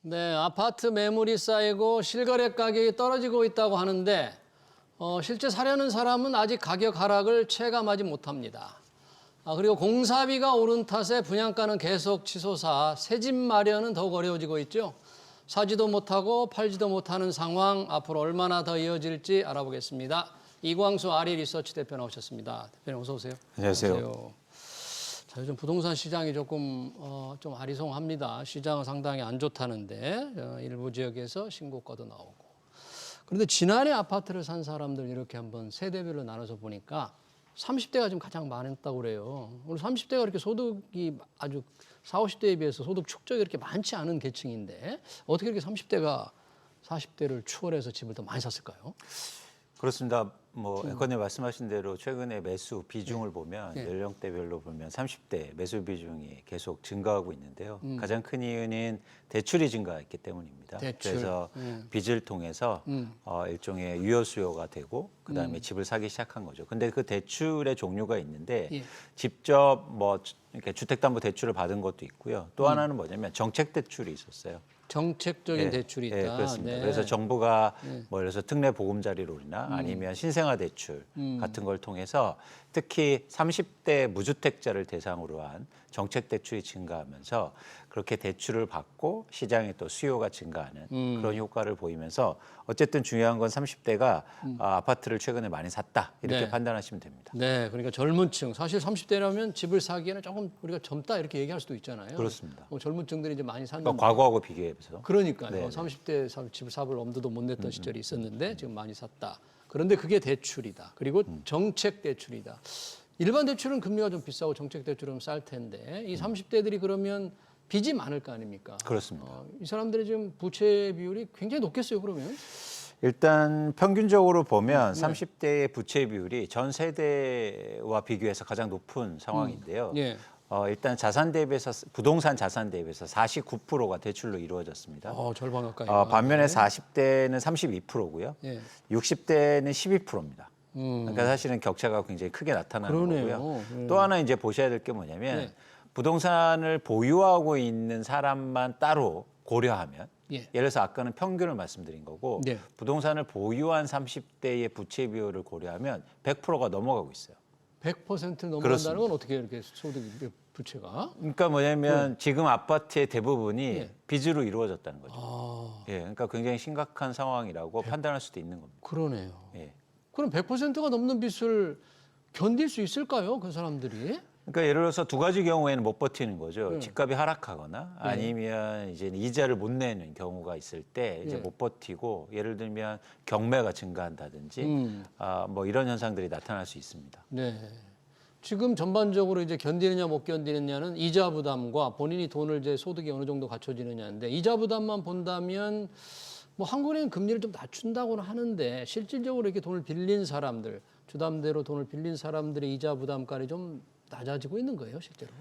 네, 아파트 매물이 쌓이고 실거래 가격이 떨어지고 있다고 하는데 실제 사려는 사람은 아직 가격 하락을 체감하지 못합니다. 그리고 공사비가 오른 탓에 분양가는 계속 치솟아 새 집 마련은 더욱 어려워지고 있죠. 사지도 못하고 팔지도 못하는 상황 앞으로 얼마나 더 이어질지 알아보겠습니다. 이광수 아리 리서치 대표 나오셨습니다. 대표님 어서 오세요. 안녕하세요. 자, 요즘 부동산 시장이 조금 좀 아리송합니다. 시장은 상당히 안 좋다는데 일부 지역에서 신고가도 나오고. 그런데 지난해 아파트를 산 사람들 이렇게 한번 세대별로 나눠서 보니까 30대가 지금 가장 많았다고 그래요. 오늘 30대가 이렇게 소득이 아주 40, 50대에 비해서 소득 축적이 이렇게 많지 않은 계층인데 어떻게 이렇게 30대가 40대를 추월해서 집을 더 많이 샀을까요? 그렇습니다. 앵커님 말씀하신 대로 최근에 매수 비중을 보면 네. 연령대별로 보면 30대 매수 비중이 계속 증가하고 있는데요. 가장 큰 이유는 대출이 증가했기 때문입니다. 대출. 그래서 빚을 통해서 일종의 유효 수요가 되고 그다음에 집을 사기 시작한 거죠. 근데 그 대출의 종류가 있는데 예. 직접 이렇게 주택담보대출을 받은 것도 있고요. 또 하나는 뭐냐면 정책 대출이 있었어요. 정책적인 대출이 있다. 네, 그렇습니다. 네. 그래서 정부가 예를 들어서 특례 보금자리론이나 아니면 신생아 대출 같은 걸 통해서 특히 30대 무주택자를 대상으로 한 정책 대출이 증가하면서 그렇게 대출을 받고 시장에 또 수요가 증가하는 그런 효과를 보이면서 어쨌든 중요한 건 30대가 아파트를 최근에 많이 샀다 이렇게 네. 판단하시면 됩니다. 네, 그러니까 젊은 층. 사실 30대라면 집을 사기에는 조금 우리가 젊다 이렇게 얘기할 수도 있잖아요. 그렇습니다. 젊은 층들이 이제 많이 샀는데. 그러니까 과거하고 비교해서. 그러니까요. 네. 30대 집을 사볼 엄두도 못 냈던 시절이 있었는데 지금 많이 샀다. 그런데 그게 대출이다. 그리고 정책 대출이다. 일반 대출은 금리가 좀 비싸고 정책 대출은 쌀 텐데 이 30대들이 그러면 빚이 많을 거 아닙니까? 그렇습니다. 이 사람들의 지금 부채 비율이 굉장히 높겠어요, 그러면? 일단 평균적으로 보면 30대의 부채 비율이 전 세대와 비교해서 가장 높은 상황인데요. 예. 일단 자산 대비해서 부동산 자산 대비해서 49%가 대출로 이루어졌습니다. 절반 가까이. 반면에 40대는 32%고요. 예. 60대는 12%입니다. 그러니까 사실은 격차가 굉장히 크게 나타나는 그러네요. 거고요. 또 하나 이제 보셔야 될 게 뭐냐면 네. 부동산을 보유하고 있는 사람만 따로 고려하면 예. 예를 들어서 아까는 평균을 말씀드린 거고 네. 부동산을 보유한 30대의 부채 비율을 고려하면 100%가 넘어가고 있어요. 100% 넘어간다는 그렇습니다. 건 어떻게 이렇게 소득이 부채가? 그러니까 뭐냐면 지금 아파트의 대부분이 예. 빚으로 이루어졌다는 거죠. 아, 예, 그러니까 굉장히 심각한 상황이라고 판단할 수도 있는 겁니다. 그러네요. 예. 그럼 100%가 넘는 빚을 견딜 수 있을까요? 그 사람들이? 그러니까 예를 들어서 두 가지 경우에는 못 버티는 거죠. 네. 집값이 하락하거나 아니면 이제 이자를 못 내는 경우가 있을 때 이제 네. 못 버티고 예를 들면 경매가 증가한다든지 뭐 이런 현상들이 나타날 수 있습니다. 네. 지금 전반적으로 이제 견디느냐 못 견디느냐는 이자 부담과 본인이 돈을 이제 소득이 어느 정도 갖춰지느냐인데 이자 부담만 본다면 뭐 한국은행은 금리를 좀 낮춘다고는 하는데 실질적으로 이렇게 돈을 빌린 사람들 주담대로 돈을 빌린 사람들의 이자 부담까지 좀 낮아지고 있는 거예요, 실제로?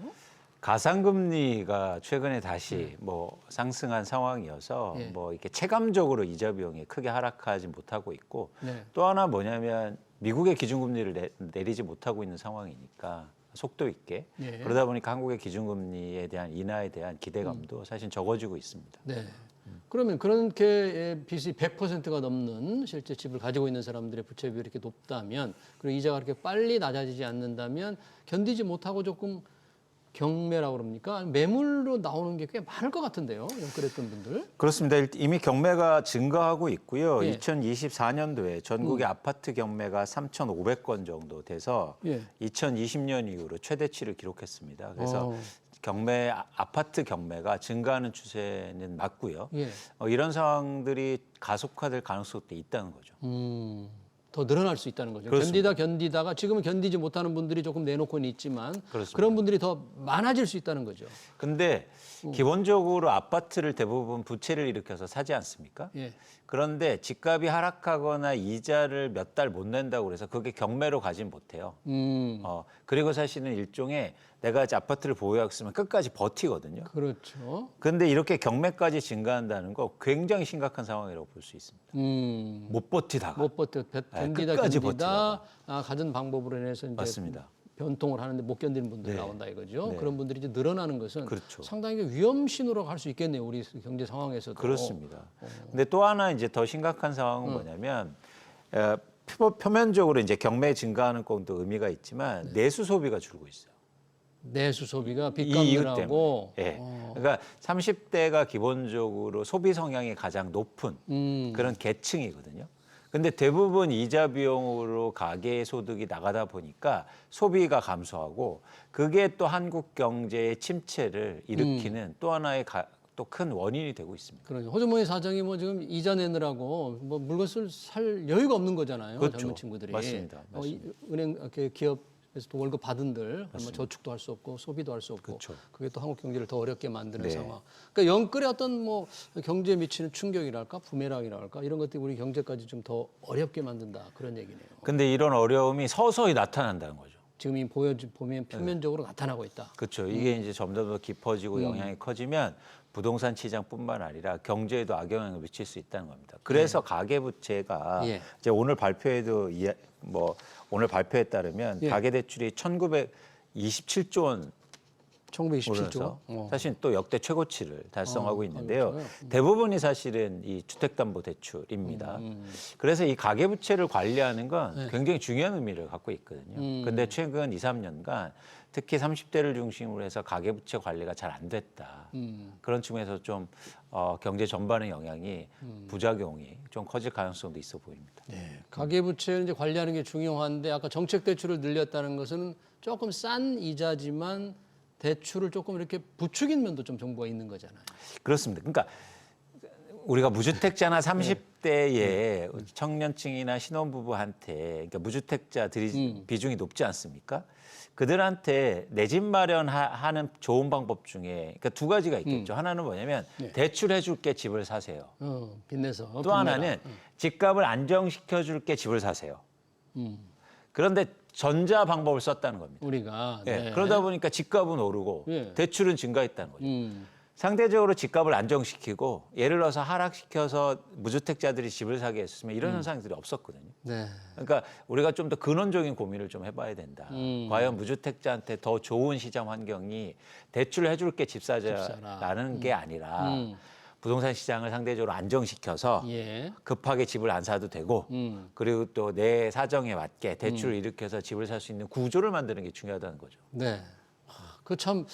가상금리가 최근에 다시 뭐 상승한 상황이어서 예. 뭐 이렇게 체감적으로 이자 비용이 크게 하락하지 못하고 있고 네. 또 하나 뭐냐면 미국의 기준금리를 내리지 못하고 있는 상황이니까 속도 있게 예. 그러다 보니까 한국의 기준금리에 대한 인하에 대한 기대감도 사실 적어지고 있습니다. 네. 그러면 그렇게 빚이 100%가 넘는 실제 집을 가지고 있는 사람들의 부채 비율이 이렇게 높다면 그리고 이자가 그렇게 빨리 낮아지지 않는다면 견디지 못하고 조금 경매라고 그럽니까? 매물로 나오는 게 꽤 많을 것 같은데요. 그랬던 분들. 그렇습니다. 이미 경매가 증가하고 있고요. 예. 2024년도에 전국의 아파트 경매가 3,500건 정도 돼서 예. 2020년 이후로 최대치를 기록했습니다. 그래서 아파트 경매가 증가하는 추세는 맞고요. 예. 이런 상황들이 가속화될 가능성도 있다는 거죠. 더 늘어날 수 있다는 거죠. 그렇습니다. 견디다가 지금은 견디지 못하는 분들이 조금 내놓고는 있지만 그렇습니다. 그런 분들이 더 많아질 수 있다는 거죠. 근데 기본적으로 아파트를 대부분 부채를 일으켜서 사지 않습니까? 예. 그런데 집값이 하락하거나 이자를 몇 달 못 낸다고 그래서 그게 경매로 가진 못해요. 그리고 사실은 일종의 내가 이제 아파트를 보유하고 있으면 끝까지 버티거든요. 그렇죠. 그런데 이렇게 경매까지 증가한다는 거 굉장히 심각한 상황이라고 볼 수 있습니다. 못 버티다가 못 버텨 견디다 끝까지 견디다 버티다가. 가진 방법으로 인해서 이제 맞습니다. 변통을 하는데 못 견디는 분들이 네. 나온다 이거죠. 네. 그런 분들이 이제 늘어나는 것은 그렇죠. 상당히 위험 신호라고 할 수 있겠네요. 우리 경제 상황에서도. 그렇습니다. 근데 또 하나 이제 더 심각한 상황은 뭐냐면 표면적으로 이제 경매 증가하는 것도 의미가 있지만 내수 소비가 줄고 있어요. 내수 소비가 빚 이 이유 갚느라고. 때문에. 그러니까 30대가 기본적으로 소비 성향이 가장 높은 그런 계층이거든요. 근데 대부분 이자 비용으로 가계 소득이 나가다 보니까 소비가 감소하고 그게 또 한국 경제의 침체를 일으키는 또 하나의 또 큰 원인이 되고 있습니다. 그러죠. 호주머니 사정이 뭐 지금 이자 내느라고 뭐 물건을 살 여유가 없는 거잖아요. 그렇죠. 젊은 친구들이. 맞습니다. 맞습니다. 은행 이렇게 기업에서 또 월급 받은들 뭐 저축도 할 수 없고 소비도 할 수 없고 그렇죠. 그게 또 한국 경제를 더 어렵게 만드는 네. 상황. 그러니까 영끌의 어떤 뭐 경제에 미치는 충격이랄까 부메랑이랄까 이런 것들이 우리 경제까지 좀 더 어렵게 만든다 그런 얘기네요. 근데 이런 어려움이 서서히 나타난다는 거죠. 지금 이 보면 표면적으로 나타나고 있다. 그렇죠. 이게 이제 점점 더 깊어지고 영향이 커지면 부동산 시장뿐만 아니라 경제에도 악영향을 미칠 수 있다는 겁니다. 그래서 가계부채가 예. 이제 오늘 발표에도 오늘 발표에 따르면 예. 가계대출이 1927조 원 1927조. 오르면서 사실 또 역대 최고치를 달성하고 있는데요. 그렇군요. 대부분이 사실은 이 주택담보대출입니다. 그래서 이 가계부채를 관리하는 건 굉장히 중요한 의미를 갖고 있거든요. 그런데 최근 2, 3년간 특히 30대를 중심으로 해서 가계부채 관리가 잘 안 됐다. 그런 측면에서 좀 경제 전반의 영향이 부작용이 좀 커질 가능성도 있어 보입니다. 네. 가계부채를 이제 관리하는 게 중요한데 아까 정책 대출을 늘렸다는 것은 조금 싼 이자지만 대출을 조금 이렇게 부추긴 면도 좀 정보가 있는 거잖아요. 그렇습니다. 그러니까 우리가 무주택자나 30대의 청년층이나 신혼부부한테 그러니까 무주택자들이 비중이 높지 않습니까? 그들한테 내 집 마련하는 좋은 방법 중에 그러니까 두 가지가 있겠죠. 하나는 뭐냐면 대출해 줄게 집을 사세요. 빚내서. 또 하나는 집값을 안정시켜 줄게 집을 사세요. 그런데 전자 방법을 썼다는 겁니다. 우리가. 예, 네. 그러다 보니까 집값은 오르고 예. 대출은 증가했다는 거죠. 상대적으로 집값을 안정시키고 예를 들어서 하락시켜서 무주택자들이 집을 사게 했으면 이런 현상들이 없었거든요. 네. 그러니까 우리가 좀 더 근원적인 고민을 좀 해봐야 된다. 과연 무주택자한테 더 좋은 시장 환경이 대출을 해줄 게 집사자라는 게 아니라 부동산 시장을 상대적으로 안정시켜서 예. 급하게 집을 안 사도 되고 그리고 또 내 사정에 맞게 대출을 일으켜서 집을 살 수 있는 구조를 만드는 게 중요하다는 거죠. 네. 그 참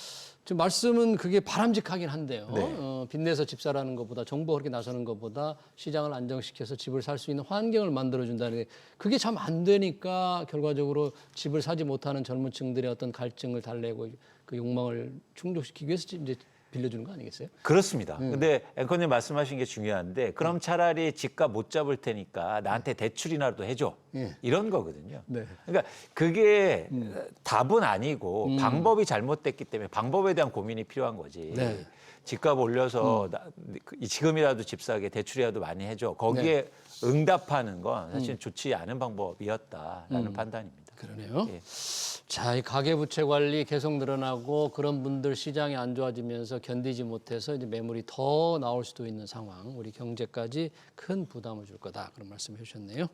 지금 말씀은 그게 바람직하긴 한데요. 네. 빚내서 집 사라는 것보다 정부가 그렇게 나서는 것보다 시장을 안정시켜서 집을 살 수 있는 환경을 만들어준다는 게 그게 참 안 되니까 결과적으로 집을 사지 못하는 젊은 층들의 어떤 갈증을 달래고 그 욕망을 충족시키기 위해서 이제 빌려주는 거 아니겠어요? 그렇습니다. 근데 앵커님 말씀하신 게 중요한데 그럼 차라리 집값 못 잡을 테니까 나한테 대출이라도 해줘. 이런 거거든요. 네. 그러니까 그게 답은 아니고 방법이 잘못됐기 때문에 방법에 대한 고민이 필요한 거지. 네. 집값 올려서 지금이라도 집 사게 대출이라도 많이 해줘. 거기에 응답하는 건 사실 좋지 않은 방법이었다라는 판단입니다. 그러네요. 예. 자, 이 가계부채 관리 계속 늘어나고 그런 분들 시장이 안 좋아지면서 견디지 못해서 이제 매물이 더 나올 수도 있는 상황, 우리 경제까지 큰 부담을 줄 거다 그런 말씀해 주셨네요.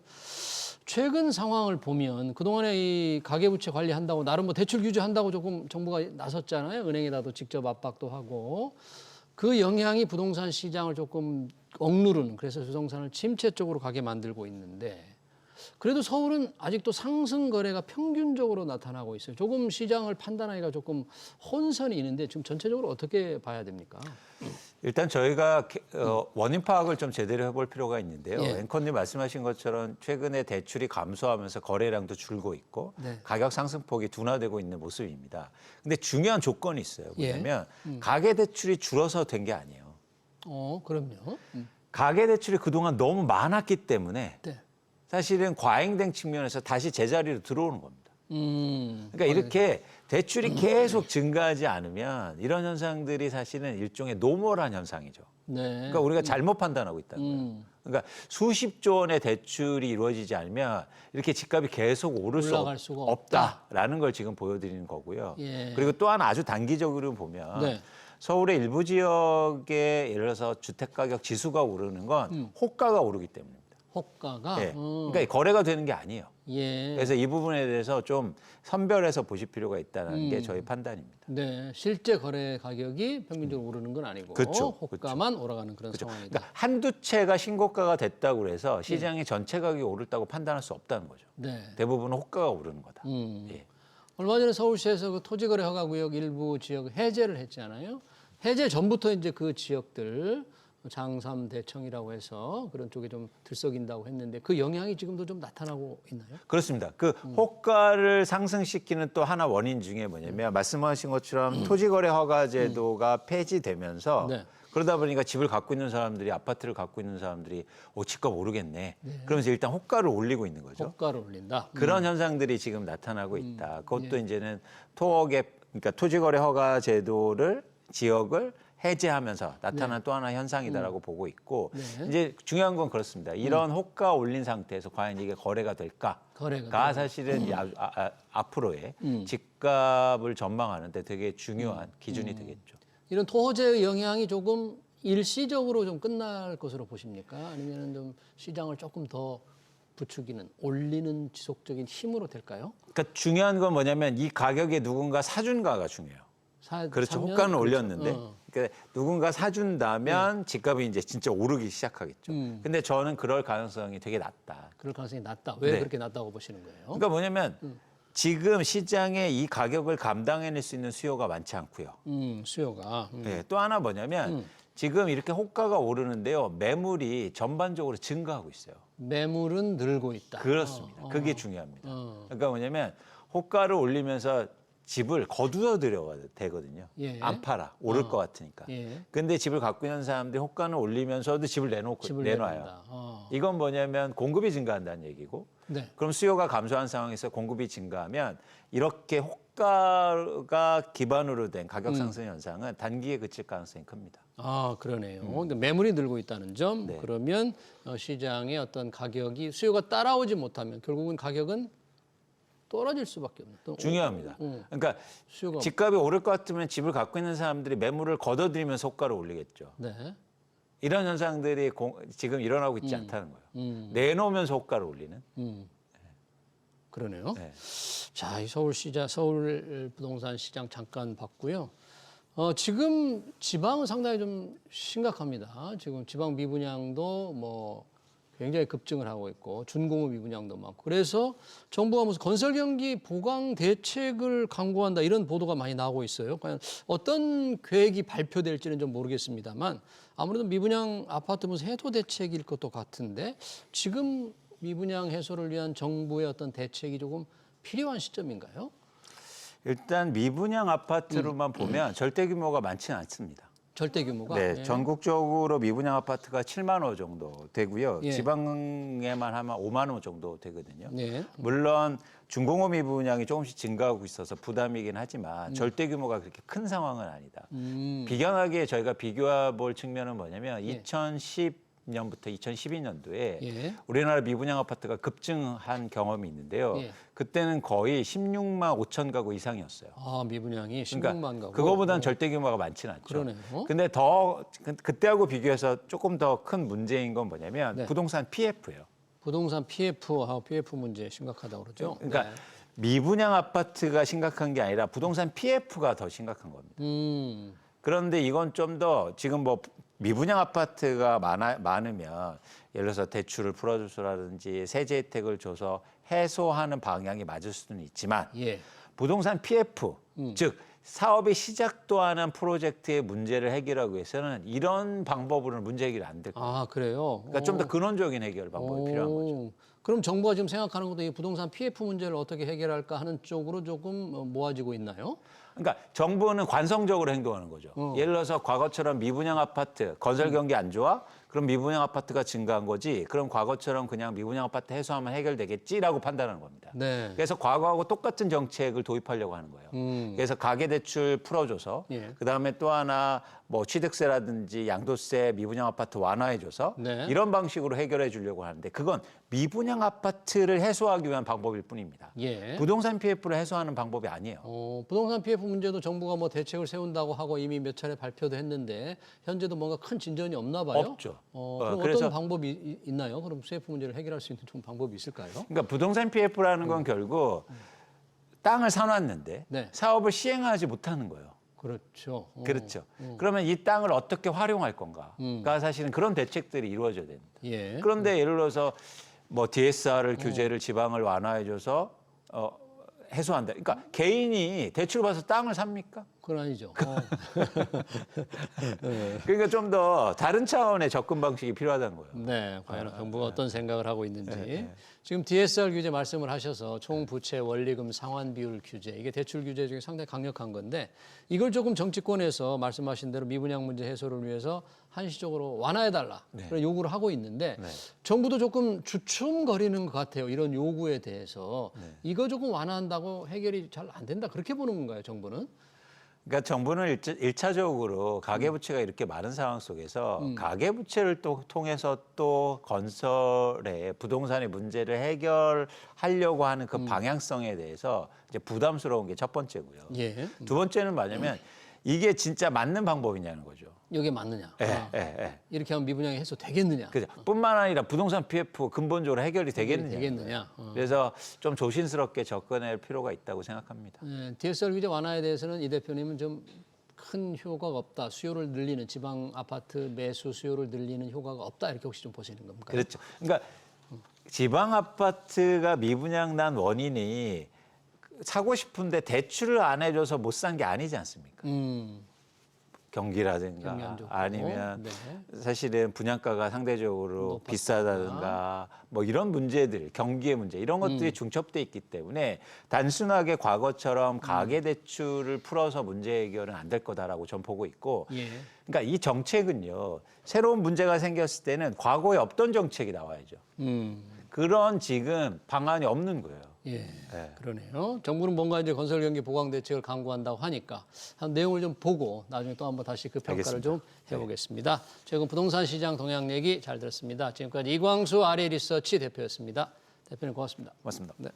최근 상황을 보면 그동안에 이 가계부채 관리한다고 나름 뭐 대출 규제한다고 조금 정부가 나섰잖아요. 은행에다도 직접 압박도 하고 그 영향이 부동산 시장을 조금 억누르는 그래서 부동산을 침체 쪽으로 가게 만들고 있는데 그래도 서울은 아직도 상승 거래가 평균적으로 나타나고 있어요. 조금 시장을 판단하기가 조금 혼선이 있는데 지금 전체적으로 어떻게 봐야 됩니까? 일단 저희가 원인 파악을 좀 제대로 해볼 필요가 있는데요. 예. 앵커님 말씀하신 것처럼 최근에 대출이 감소하면서 거래량도 줄고 있고 네. 가격 상승폭이 둔화되고 있는 모습입니다. 근데 중요한 조건이 있어요. 예. 뭐냐면 가계 대출이 줄어서 된 게 아니에요. 그럼요. 가계 대출이 그동안 너무 많았기 때문에 네. 사실은 과잉된 측면에서 다시 제자리로 들어오는 겁니다. 그러니까 네. 이렇게 대출이 계속 증가하지 않으면 이런 현상들이 사실은 일종의 노멀한 현상이죠. 네. 그러니까 우리가 잘못 판단하고 있다는 거예요. 그러니까 수십조 원의 대출이 이루어지지 않으면 이렇게 집값이 계속 오를 수 올라갈 수가 없다라는 걸 지금 보여드리는 거고요. 예. 그리고 또 하나 아주 단기적으로 보면 네. 서울의 일부 지역에 예를 들어서 주택가격 지수가 오르는 건 호가가 오르기 때문입니다. 호가가. 예. 그러니까 거래가 되는 게 아니에요. 예. 그래서 이 부분에 대해서 좀 선별해서 보실 필요가 있다는 게 저희 판단입니다. 네, 실제 거래 가격이 평균적으로 오르는 건 아니고 그렇죠. 호가만 올라가는 그런 그렇죠. 상황이다. 그러니까 한두 채가 신고가가 됐다고 해서 시장의 전체 가격이 오르다고 판단할 수 없다는 거죠. 네. 대부분은 호가가 오르는 거다. 예. 얼마 전에 서울시에서 그 토지거래 허가구역 일부 지역 해제를 했잖아요. 해제 전부터 이제 그 지역들 장삼 대청이라고 해서 그런 쪽에 좀 들썩인다고 했는데 그 영향이 지금도 좀 나타나고 있나요? 그렇습니다. 그 호가를 상승시키는 또 하나 원인 중에 뭐냐면 말씀하신 것처럼 토지거래 허가 제도가 폐지되면서 네. 그러다 보니까 집을 갖고 있는 사람들이 아파트를 갖고 있는 사람들이 집값 오르겠네. 그러면서 일단 호가를 올리고 있는 거죠. 호가를 올린다. 그런 현상들이 지금 나타나고 있다. 그것도 이제는 토지거래 허가 제도를 지역을 해제하면서 나타난 또 하나의 현상이다라고 보고 있고 이제 중요한 건 그렇습니다. 이런 호가 올린 상태에서 과연 이게 거래가 될까가 사실은 앞으로의 집값을 전망하는데 되게 중요한 기준이 되겠죠. 이런 토호제의 영향이 조금 일시적으로 좀 끝날 것으로 보십니까? 아니면 좀 시장을 조금 더 부추기는 올리는 지속적인 힘으로 될까요? 그러니까 중요한 건 뭐냐면 이 가격에 누군가 사준가가 중요해요. 그렇죠. 호가는 올렸는데 그러니까 누군가 사준다면 집값이 이제 진짜 오르기 시작하겠죠. 근데 저는 그럴 가능성이 되게 낮다. 그럴 가능성이 낮다. 왜 그렇게 낮다고 보시는 거예요? 그러니까 뭐냐면 지금 시장에 이 가격을 감당해낼 수 있는 수요가 많지 않고요. 수요가. 네, 또 하나 뭐냐면 지금 이렇게 호가가 오르는데요. 매물이 전반적으로 증가하고 있어요. 매물은 늘고 있다. 그렇습니다. 그게 중요합니다. 그러니까 뭐냐면 호가를 올리면서 집을 거두어 들여야 되거든요. 예. 안 팔아. 오를 것 같으니까. 예. 근데 집을 갖고 있는 사람들이 호가는 올리면서도 집을 내놔요. 내놓는다. 이건 뭐냐면 공급이 증가한다는 얘기고 네. 그럼 수요가 감소한 상황에서 공급이 증가하면 이렇게 호가가 기반으로 된 가격 상승 현상은 단기에 그칠 가능성이 큽니다. 아, 그러네요. 근데 매물이 늘고 있다는 점, 네. 그러면 시장의 어떤 가격이 수요가 따라오지 못하면 결국은 가격은 떨어질 수밖에 없는. 또 중요합니다. 그러니까 수요가 집값이 오를 것 같으면 집을 갖고 있는 사람들이 매물을 걷어들이면서 호가를 올리겠죠. 네. 이런 현상들이 지금 일어나고 있지 않다는 거예요. 내놓으면서 호가를 올리는. 그러네요. 네. 자, 이 서울 부동산 시장 잠깐 봤고요. 지금 지방은 상당히 좀 심각합니다. 지금 지방 미분양도 뭐 굉장히 급증을 하고 있고 준공업 미분양도 많고 그래서 정부가 무슨 건설 경기 보강 대책을 강구한다 이런 보도가 많이 나오고 있어요. 과연 어떤 계획이 발표될지는 좀 모르겠습니다만 아무래도 미분양 아파트 무슨 해소 대책일 것도 같은데 지금 미분양 해소를 위한 정부의 어떤 대책이 조금 필요한 시점인가요? 일단 미분양 아파트로만 보면 절대 규모가 많지는 않습니다. 절대 규모가? 네, 예. 전국적으로 미분양 아파트가 7만 호 정도 되고요. 예. 지방에만 하면 5만 호 정도 되거든요. 네. 물론 중공업 미분양이 조금씩 증가하고 있어서 부담이긴 하지만 절대 규모가 그렇게 큰 상황은 아니다. 비견하게 저희가 비교해 볼 측면은 뭐냐면 2010년부터 2012년도에 예. 우리나라 미분양 아파트가 급증한 경험이 있는데요. 예. 그때는 거의 16만 5천 가구 이상이었어요. 아, 미분양이 그러니까 16만 가구. 그거보다는 절대 규모가 많지는 않죠. 그러네요. 근데 그때하고 비교해서 조금 더 큰 문제인 건 뭐냐면 네. 부동산 PF예요. 부동산 PF하고 PF 문제 심각하다고 그러죠. 그러니까 네. 미분양 아파트가 심각한 게 아니라 부동산 PF가 더 심각한 겁니다. 그런데 이건 좀 더 지금 뭐 미분양 아파트가 많으면 예를 들어서 대출을 풀어줘서라든지 세제 혜택을 줘서 해소하는 방향이 맞을 수는 있지만 예. 부동산 PF 즉 사업의 시작도 안 한 프로젝트의 문제를 해결하기 위해서는 이런 방법으로는 문제 해결이 안 될 거예요. 아, 그래요? 그러니까 좀 더 근원적인 해결 방법이 필요한 거죠. 그럼 정부가 지금 생각하는 것도 이 부동산 PF 문제를 어떻게 해결할까 하는 쪽으로 조금 모아지고 있나요? 그러니까 정부는 관성적으로 행동하는 거죠. 예를 들어서 과거처럼 미분양 아파트 건설 경기 안 좋아? 그럼 미분양 아파트가 증가한 거지. 그럼 과거처럼 그냥 미분양 아파트 해소하면 해결되겠지라고 판단하는 겁니다. 네. 그래서 과거하고 똑같은 정책을 도입하려고 하는 거예요. 그래서 가계대출 풀어줘서 예. 그다음에 또 하나 뭐 취득세라든지 양도세 미분양 아파트 완화해줘서 네. 이런 방식으로 해결해 주려고 하는데 그건 미분양 아파트를 해소하기 위한 방법일 뿐입니다. 예. 부동산 PF를 해소하는 방법이 아니에요. 부동산 PF 문제도 정부가 뭐 대책을 세운다고 하고 이미 몇 차례 발표도 했는데 현재도 뭔가 큰 진전이 없나 봐요. 없죠. 그럼 그래서 어떤 방법이 있나요? 그럼 CF 문제를 해결할 수 있는 좋은 방법이 있을까요? 그러니까 부동산 PF라는 건 결국 땅을 사놨는데 네. 사업을 시행하지 못하는 거예요. 그렇죠. 그렇죠. 그러면 이 땅을 어떻게 활용할 건가가 사실은 그런 대책들이 이루어져야 됩니다. 예. 그런데 예를 들어서 뭐 DSR을 규제를 지방을 완화해줘서 해소한다. 그러니까 개인이 대출 받아서 땅을 삽니까? 그건 아니죠. 그러니까 좀 더 다른 차원의 접근 방식이 필요하다는 거예요. 네, 과연 정부가 어떤 생각을 하고 있는지. 지금 DSR 규제 말씀을 하셔서 총부채 원리금 상환 비율 규제, 이게 대출 규제 중에 상당히 강력한 건데 이걸 조금 정치권에서 말씀하신 대로 미분양 문제 해소를 위해서 한시적으로 완화해달라 그런 요구를 하고 있는데 정부도 조금 주춤거리는 것 같아요. 이런 요구에 대해서 이거 조금 완화한다고 해결이 잘 안 된다 그렇게 보는 건가요, 정부는? 그러니까 정부는 일차적으로 가계부채가 이렇게 많은 상황 속에서 가계부채를 또 통해서 또 건설의 부동산의 문제를 해결하려고 하는 그 방향성에 대해서 이제 부담스러운 게 첫 번째고요. 예. 두 번째는 뭐냐면 이게 진짜 맞는 방법이냐는 거죠. 이게 맞느냐? 예. 이렇게 하면 미분양이 해소되겠느냐? 그죠. 뿐만 아니라 부동산 PF 근본적으로 해결이 되겠느냐. 되겠느냐? 그래서 좀 조심스럽게 접근할 필요가 있다고 생각합니다. DSR 규제 완화에 대해서는 이 대표님은 좀 큰 효과가 없다. 수요를 늘리는 지방 아파트 매수 수요를 늘리는 효과가 없다. 이렇게 혹시 좀 보시는 겁니까? 그렇죠. 그러니까 지방 아파트가 미분양 난 원인이 사고 싶은데 대출을 안 해줘서 못 산 게 아니지 않습니까? 경기라든가 경기 안 좋고. 아니면 네. 사실은 분양가가 상대적으로 비싸다든가 뭐 이런 문제들, 경기의 문제 이런 것들이 중첩돼 있기 때문에 단순하게 과거처럼 가계 대출을 풀어서 문제 해결은 안 될 거다라고 전 보고 있고, 예. 그러니까 이 정책은요 새로운 문제가 생겼을 때는 과거에 없던 정책이 나와야죠. 그런 지금 방안이 없는 거예요. 예, 그러네요. 정부는 뭔가 이제 건설 경기 보강 대책을 강구한다고 하니까 한 내용을 좀 보고 나중에 또 한번 다시 그 평가를 알겠습니다. 좀 해보겠습니다. 최근 부동산 시장 동향 얘기 잘 들었습니다. 지금까지 이광수 아리리서치 대표였습니다. 대표님 고맙습니다. 맞습니다. 네.